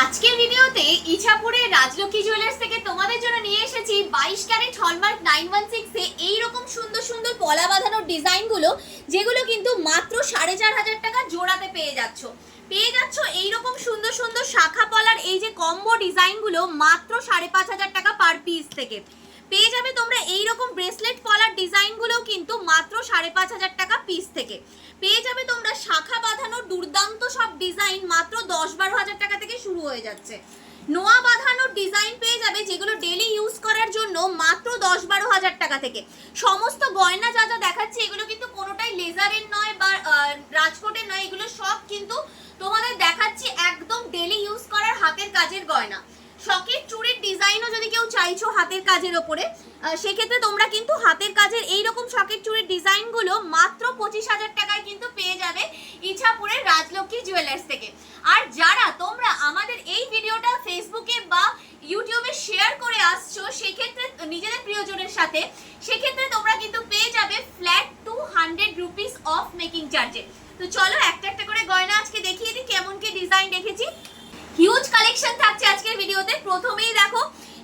আজকের ভিডিওতে ইছাপুরের রাজলক্ষ্মী জুয়েলার্স থেকে তোমাদের জন্য নিয়ে এসেছি 22 ক্যারেট হলমার্ক 916 এ এইরকম সুন্দর সুন্দর পলা বাঁধানোর ডিজাইনগুলো, যেগুলো কিন্তু মাত্র 4500 টাকা জোড়াতে পেয়ে যাচ্ছ এইরকম সুন্দর সুন্দর শাখা পলার এই যে কম্বো ডিজাইনগুলো মাত্র 5500 টাকা পার পিস থেকে পেয়ে যাবে তোমরা। এইরকম ব্রেসলেট পলার ডিজাইনগুলো কিন্তু মাত্র 5500 টাকা পিস থেকে পেয়ে যাবে তোমরা। শাখা বাঁধানোর দুর্দান্ত সব ডিজাইন মাত্র 10-12 টাকা থেকে শুরু হয়ে যাচ্ছে। নোয়া বাঁধানোর ডিজাইন পেয়ে যাবে যেগুলো ডেলি ইউজ করার জন্য মাত্র 10-12 টাকা থেকে। সমস্ত গয়না যা যা দেখাচ্ছি এগুলো কিন্তু কোনোটাই লেজারের নয় বা রাজকোটের নয়, এগুলো সব কিন্তু তোমাদের দেখাচ্ছি একদম ডেলি ইউজ করার হাতের কাজের গয়না। শকের চুড়ির ডিজাইনও যদি কেউ চাইছো হাতের কাজের ওপরে, সেক্ষেত্রে তোমরা কিন্তু হাতের কাজের এইরকম শকের চুড়ির ডিজাইনগুলো মাত্র 25,000 টাকায় কিন্তু পেয়ে যাবে ইছাপুরের রাজলক্ষ্মী জুয়েলার্স থেকে। আর যারা তোমরা আমাদের এই ভিডিওটা ফেসবুকে বা ইউটিউবে শেয়ার করে আসছো সেক্ষেত্রে নিজেদের প্রিয়জনের সাথে, সেক্ষেত্রে তোমরা কিন্তু পেয়ে যাবে ফ্ল্যাট 200 রুপিস অফ মেকিং চার্জে। তো চলো একটা একটা করে গয়না আজকে দেখিয়ে দিই কেমন কি ডিজাইন রেখেছি। হিউজ কালেকশন থাকছে আজকের ভিডিওতে। প্রথমেই দেখো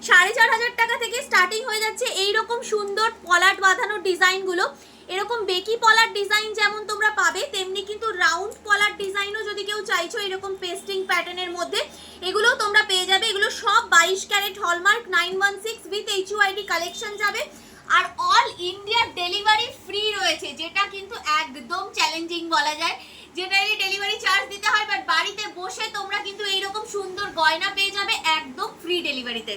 4500 টাকা থেকে স্টার্টিং হয়ে যাচ্ছে এইরকম সুন্দর পলাট বাঁধানোর ডিজাইনগুলো। এরকম বেকি পলার ডিজাইন যেমন তোমরা পাবে, তেমনি কিন্তু রাউন্ড পলার ডিজাইনও যদি কেউ চাইছো এরকম পেস্টিং প্যাটার্নের মধ্যে, এগুলোও তোমরা পেয়ে যাবে। এগুলো সব 22 carat hallmark 916 with HUID collection যাবে। আর অল ইন্ডিয়া ডেলিভারি ফ্রি রয়েছে, যেটা কিন্তু একদম চ্যালেঞ্জিং বলা যায়। জেনারেলি ডেলিভারি চার্জ দিতে হয়, বাট বাড়িতে বসে তোমরা কিন্তু এইরকম সুন্দর গয়না পেয়ে যাবে একদম ফ্রি ডেলিভারিতে।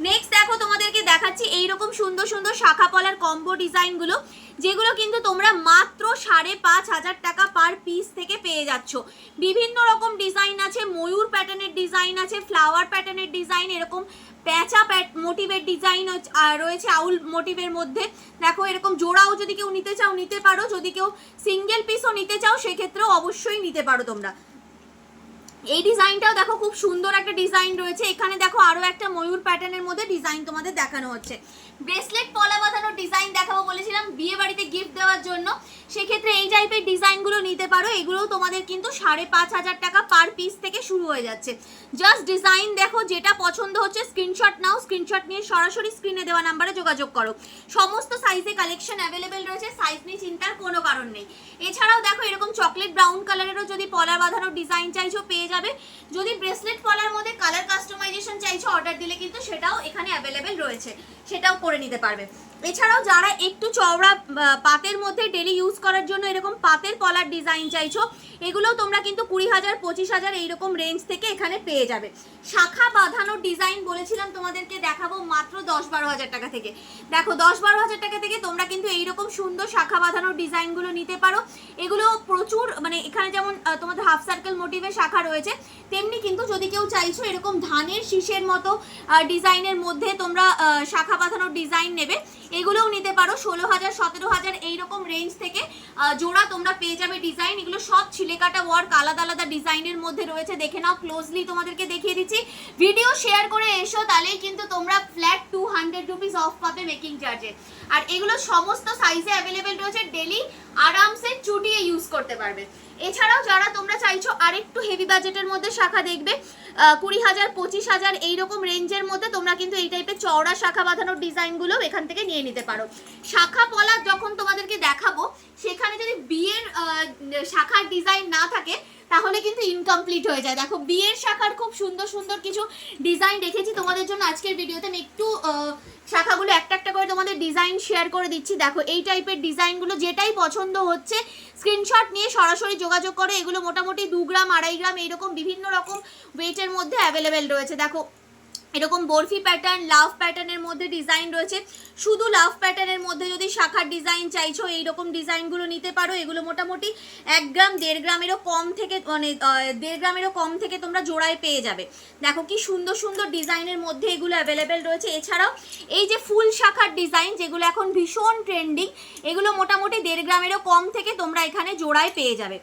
নেক্সট দেখো তোমাদেরকে দেখাচ্ছি এইরকম সুন্দর সুন্দর শাখা পলার কম্বো ডিজাইনগুলো, যেগুলো কিন্তু তোমরা মাত্র 5500 টাকা পার পিস থেকে পেয়ে যাচ্ছ। বিভিন্ন রকম ডিজাইন আছে, ময়ূর প্যাটার্নের ডিজাইন আছে, ফ্লাওয়ার প্যাটার্নের ডিজাইন, এরকম প্যাঁচা মোটিভের ডিজাইন রয়েছে আউল মোটিভের মধ্যে। দেখো এরকম জোড়াও যদি কেউ নিতে চাও নিতে পারো, যদি কেউ সিঙ্গেল পিসও নিতে চাও সেক্ষেত্রেও অবশ্যই নিতে পারো তোমরা। এই ডিজাইনটাও দেখো খুব সুন্দর একটা ডিজাইন রয়েছে। এখানে দেখো আরো একটা ময়ূর প্যাটার্নের মধ্যে ডিজাইন তোমাদের দেখানো হচ্ছে। ব্রেসলেট পলা বাঁধানোর ডিজাইন দেখাবো বলেছিলাম বিয়ে বাড়িতে গিফট দেওয়ার জন্য, সেক্ষেত্রে এই টাইপের ডিজাইনগুলো নিতে পারো। এগুলোও তোমাদের কিন্তু 5500 টাকা পার পিস থেকে শুরু হয়ে যাচ্ছে। জাস্ট ডিজাইন দেখো, যেটা পছন্দ হচ্ছে স্ক্রিনশট নাও, স্ক্রিনশট নিয়ে সরাসরি স্ক্রিনে দেওয়া নাম্বারে যোগাযোগ করো। সমস্ত সাইজে কালেকশন অ্যাভেলেবেল রয়েছে, সাইজ নিয়ে চিন্তার কোনো কারণ নেই। এছাড়াও দেখো এরকম চকলেট ব্রাউন কালারেরও যদি পলা বাঁধানোর ডিজাইন চাইছো পেয়ে যাবে। যদি ব্রেসলেট পলার মধ্যে কালার কাস্টমাইজেশন চাইছো অর্ডার দিলে কিন্তু সেটাও এখানে অ্যাভেলেবেল রয়েছে, সেটাও করে নিতে পারবে। এছাড়াও যারা একটু চওড়া পাতের মধ্যে ডেলি ইউজ করার জন্য এরকম পাতের পলার ডিজাইন চাইছো, এগুলোও তোমরা কিন্তু 20,000 25,000 এইরকম রেঞ্জ থেকে এখানে পেয়ে যাবে। শাখা বাঁধানোর ডিজাইন বলেছিলাম তোমাদেরকে দেখাবো মাত্র 10-12 টাকা থেকে। দেখো 10-12 টাকা থেকে তোমরা কিন্তু এইরকম সুন্দর শাখা বাঁধানোর ডিজাইনগুলো নিতে পারো। এগুলো প্রচুর, মানে এখানে যেমন তোমাদের হাফ সার্কেল মোটিভের শাখা রয়েছে, তেমনি কিন্তু যদি কেউ চাইছো এরকম ধানের শীষের মতো ডিজাইনের মধ্যে তোমরা শাখা বাঁধানোর ডিজাইন নেবে, এগুলোও নিতে পারো। 16,000 17,000 এইরকম রেঞ্জ থেকে জোড়া তোমরা পেয়ে যাবে ডিজাইন। এগুলো সব ছিলেকাটা ওয়ার্ক আলাদা আলাদা ডিজাইনের মধ্যে রয়েছে, দেখে নাও ক্লোজলি, তোমাদেরকে দেখিয়ে দিচ্ছি। ভিডিও শেয়ার করে এসো, তাহলেই কিন্তু তোমরা ফ্ল্যাট 200 রুপিস অফ পাবে মেকিং চার্জে। আর এগুলো সমস্ত সাইজে অ্যাভেলেবেল রয়েছে, ডেলি আরামসে চুটিয়ে ইউজ করতে পারবে। এছাড়াও যারা তোমরা চাইছো আরেকটু হেভি বাজেটের মধ্যে শাখা দেখবে, 20,000 25,000 এইরকম রেঞ্জের মধ্যে, তোমরা কিন্তু এই টাইপের চওড়া শাখা বাঁধানোর ডিজাইনগুলো এখান থেকে নিয়ে নিতে পারো। শাখা পলা যখন তোমাদেরকে দেখাবো, সেখানে যদি বিয়ের শাখার ডিজাইন না থাকে তাহলে কিন্তু ইনকমপ্লিট হয়ে যায়। দেখো বিয়ের শাখার খুব সুন্দর সুন্দর কিছু ডিজাইন রেখেছি তোমাদের জন্য আজকের ভিডিওতে। আমি একটু শাখাগুলো একটা একটা করে তোমাদের ডিজাইন শেয়ার করে দিচ্ছি। দেখো এই টাইপের ডিজাইনগুলো যেটাই পছন্দ হচ্ছে স্ক্রিনশট নিয়ে সরাসরি যোগাযোগ করে। এগুলো মোটামুটি 2 গ্রাম 2.5 গ্রাম এইরকম বিভিন্ন রকম ওয়েটের মধ্যে অ্যাভেলেবেল রয়েছে। দেখো এরকম বরফি প্যাটার্ন, লাভ প্যাটার্নের মধ্যে ডিজাইন রয়েছে। শুধু লাভ প্যাটার্নের মধ্যে যদি শাখার ডিজাইন চাইছো এইরকম ডিজাইনগুলো নিতে পারো। এগুলো মোটামুটি 1 গ্রাম 1.5 গ্রামেরও কম থেকে, মানে 1.5 গ্রামেরও কম থেকে তোমরা জোড়ায় পেয়ে যাবে। দেখো কি সুন্দর সুন্দর ডিজাইনের মধ্যে এগুলো অ্যাভেলেবেল রয়েছে। এছাড়াও এই যে ফুল শাখার ডিজাইন, যেগুলো এখন ভীষণ ট্রেন্ডিং, এগুলো মোটামুটি 1.5 গ্রামেরও কম থেকে তোমরা এখানে জোড়ায় পেয়ে যাবে।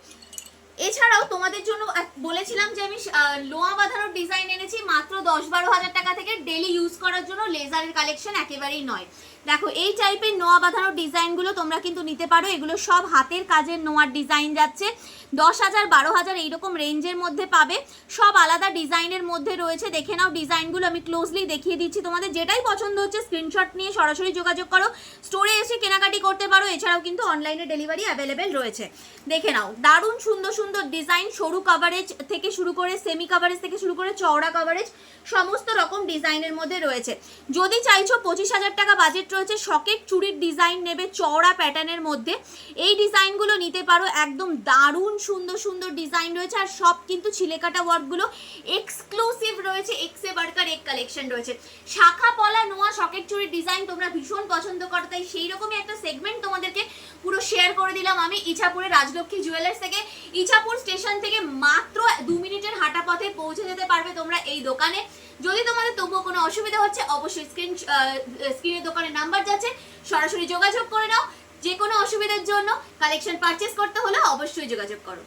এছাড়াও তোমাদের জন্য বলেছিলাম যে আমি লোয়া বাঁধানোর ডিজাইন এনেছি মাত্র 10-12 হাজার টাকা থেকে, ডেলি ইউজ করার জন্য, লেজারের কালেকশন একেবারেই নয়। দেখো এই টাইপের নোয়া বাঁধানোর ডিজাইনগুলো তোমরা কিন্তু নিতে পারো, এগুলো সব হাতের কাজের নোয়ার ডিজাইন যাচ্ছে। 10,000 12,000 এইরকম রেঞ্জের মধ্যে পাবে, সব আলাদা ডিজাইনের মধ্যে রয়েছে। দেখে নাও ডিজাইনগুলো, আমি ক্লোজলি দেখিয়ে দিচ্ছি, তোমাদের যেটাই পছন্দ হচ্ছে স্ক্রিনশট নিয়ে সরাসরি যোগাযোগ করো, স্টোরে এসে কেনাকাটি করতে পারো। এছাড়াও কিন্তু অনলাইনে ডেলিভারি অ্যাভেলেবেল রয়েছে। দেখে নাও দারুণ সুন্দর সুন্দর ডিজাইন, সরু কাভারেজ থেকে শুরু করে সেমি কাভারেজ থেকে শুরু করে চওড়া কাভারেজ সমস্ত রকম ডিজাইনের মধ্যে রয়েছে। যদি চাইছো 25,000 টাকা বাজেট রয়েছে, সকেট চুড়ির ডিজাইন নেবে চওড়া প্যাটার্নের মধ্যে, এই ডিজাইনগুলো নিতে পারো। একদম দারুণ সুন্দর সুন্দর ডিজাইন রয়েছে, আর সব কিন্তু ছিলেকাটা ওয়ার্কগুলো এক্সক্লুসিভ রয়েছে। এক্সে বার্কার এক কালেকশন রয়েছে। শাখা পলা নোয়া সকেট চুড়ির ডিজাইন তোমরা ভীষণ পছন্দ করো, তাই সেই রকমই একটা সেগমেন্ট তোমাদেরকে পুরো শেয়ার করে দিলাম আমি ইছাপুরের রাজলক্ষ্মী জুয়েলার্স থেকে। ইছাপুর স্টেশন থেকে মাত্র 2 মিনিটের হাঁটা পথে পৌঁছে যেতে পারবে তোমরা এই দোকানে। যদি তোমাদের তবুও কোনো অসুবিধা হচ্ছে, অবশ্যই স্ক্রিনে দোকানের নাম্বার যাচ্ছে, সরাসরি যোগাযোগ করে নাও। যে কোনো অসুবিধার জন্য কালেকশন পারচেস করতে হলে অবশ্যই যোগাযোগ করো।